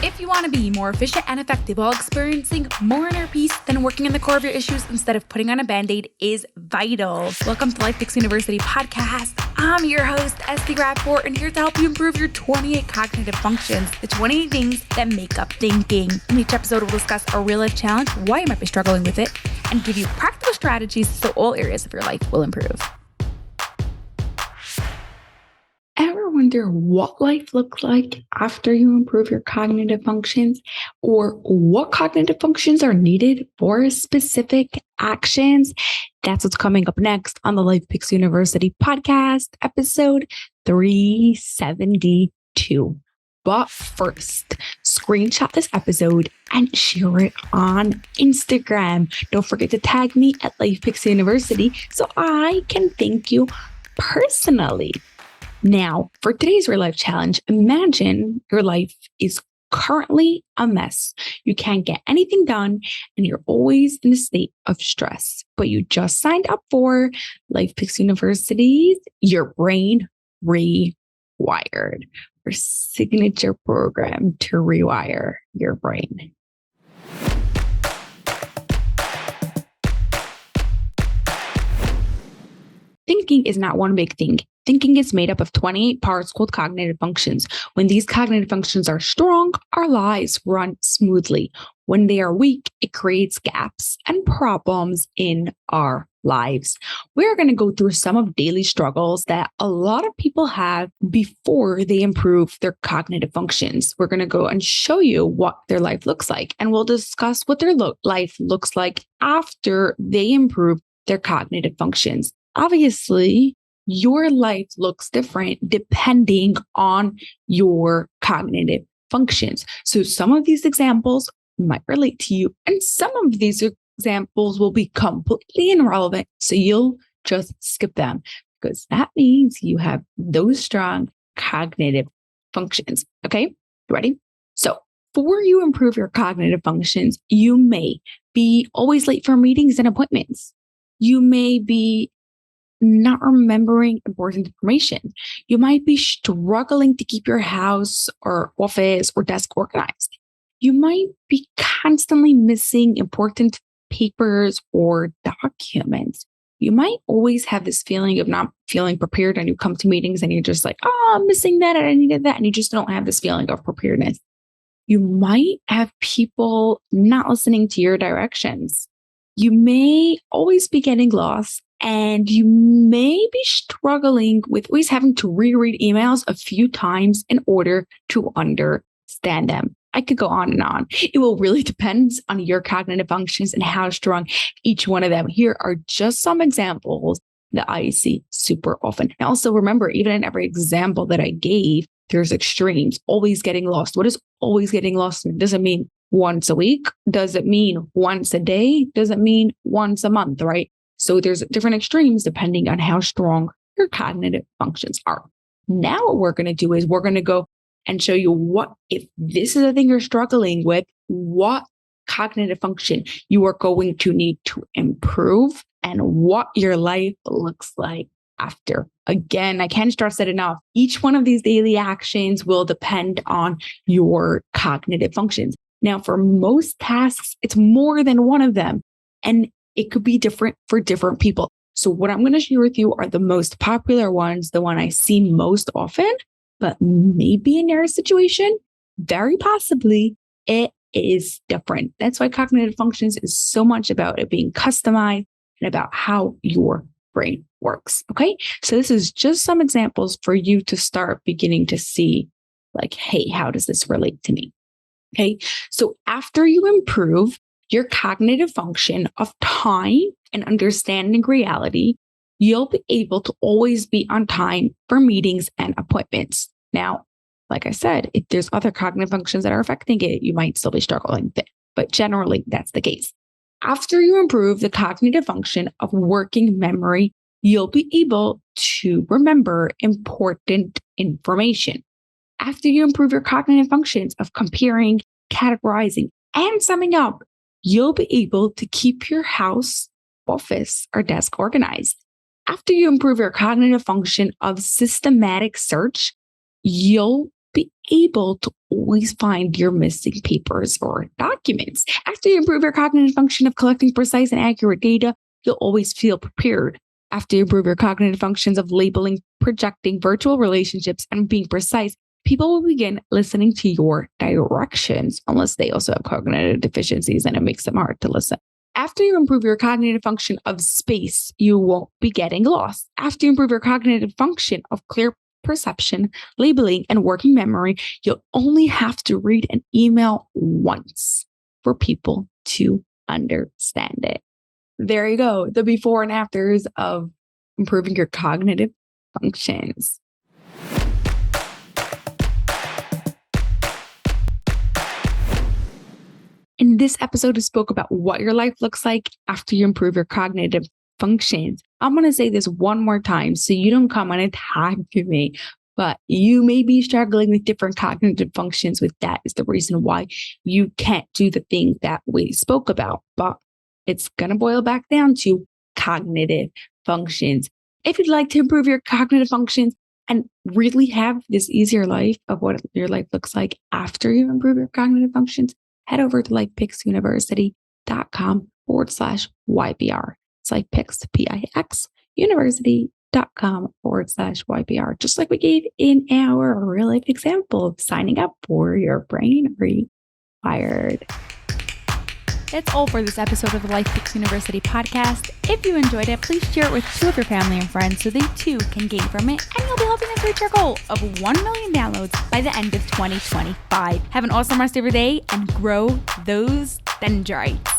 If you want to be more efficient and effective while experiencing more inner peace, then working on the core of your issues instead of putting on a Band-Aid is vital. Welcome to LifePix University podcast. I'm your host, Esty Rapport, and here to help you improve your 28 cognitive functions, the 28 things that make up thinking. In each episode, we'll discuss a real-life challenge, why you might be struggling with it, and give you practical strategies so all areas of your life will improve. Ever wonder what life looks like after you improve your cognitive functions, or what cognitive functions are needed for specific actions? That's what's coming up next on the LifePix University podcast, episode 372. But first, screenshot this episode and share it on Instagram. Don't forget to tag me at LifePix University so I can thank you personally. Now, for today's real life challenge, imagine your life is currently a mess. You can't get anything done and you're always in a state of stress, but you just signed up for LifePix University's Your Brain Rewired, our signature program to rewire your brain. Thinking is not one big thing. Thinking is made up of 28 parts called cognitive functions. When these cognitive functions are strong, our lives run smoothly. When they are weak, it creates gaps and problems in our lives. We're going to go through some of daily struggles that a lot of people have before they improve their cognitive functions. We're going to go and show you what their life looks like, and we'll discuss what their life looks like after they improve their cognitive functions. Obviously, your life looks different depending on your cognitive functions. So some of these examples might relate to you, and some of these examples will be completely irrelevant. So you'll just skip them because that means you have those strong cognitive functions. Okay, you ready? So before you improve your cognitive functions, you may be always late for meetings and appointments. You may be not remembering important information. You might be struggling to keep your house or office or desk organized. You might be constantly missing important papers or documents. You might always have this feeling of not feeling prepared, and you come to meetings and you're just like, oh, I'm missing that and I needed that. And you just don't have this feeling of preparedness. You might have people not listening to your directions. You may always be getting lost. And you may be struggling with always having to reread emails a few times in order to understand them. I could go on and on. It will really depend on your cognitive functions and how strong each one of them. Here are just some examples that I see super often. And also remember, even in every example that I gave, there's extremes. Always getting lost. What does always getting lost mean? Does it mean once a week? Does it mean once a day? Does it mean once a month, right? So there's different extremes depending on how strong your cognitive functions are. Now what we're going to do is we're going to go and show you what, if this is the thing you're struggling with, what cognitive function you are going to need to improve and what your life looks like after. Again, I can't stress it enough. Each one of these daily actions will depend on your cognitive functions. Now, for most tasks, it's more than one of them. And it could be different for different people. So what I'm going to share with you are the most popular ones, the one I see most often, but maybe in your situation, very possibly it is different. That's why cognitive functions is so much about it being customized and about how your brain works. Okay. So this is just some examples for you to start beginning to see like, hey, how does this relate to me? Okay. So after you improve your cognitive function of time and understanding reality, you'll be able to always be on time for meetings and appointments. Now, like I said, if there's other cognitive functions that are affecting it, you might still be struggling with it, but generally that's the case. After you improve the cognitive function of working memory, you'll be able to remember important information. After you improve your cognitive functions of comparing, categorizing, and summing up, you'll be able to keep your house, office, or desk organized. After you improve your cognitive function of systematic search, you'll be able to always find your missing papers or documents. After you improve your cognitive function of collecting precise and accurate data, you'll always feel prepared. After you improve your cognitive functions of labeling, projecting virtual relationships, and being precise, people will begin listening to your directions, unless they also have cognitive deficiencies and it makes them hard to listen. After you improve your cognitive function of space, you won't be getting lost. After you improve your cognitive function of clear perception, labeling, and working memory, you'll only have to read an email once for people to understand it. There you go, the before and afters of improving your cognitive functions. In this episode, we spoke about what your life looks like after you improve your cognitive functions. I'm going to say this one more time so you don't come and attack me, but you may be struggling with different cognitive functions. With that is the reason why you can't do the things that we spoke about, but it's going to boil back down to cognitive functions. If you'd like to improve your cognitive functions and really have this easier life of what your life looks like after you improve your cognitive functions, head over to lifepicksuniversity.com/YPR. It's LifePicks, PIX, university.com/YPR. Just like we gave in our real life example of signing up for your brain rewired. That's all for this episode of the Life Picks University podcast. If you enjoyed it, please share it with 2 of your family and friends so they too can gain from it, and you'll be helping us reach our goal of 1 million downloads by the end of 2025. Have an awesome rest of your day and grow those dendrites.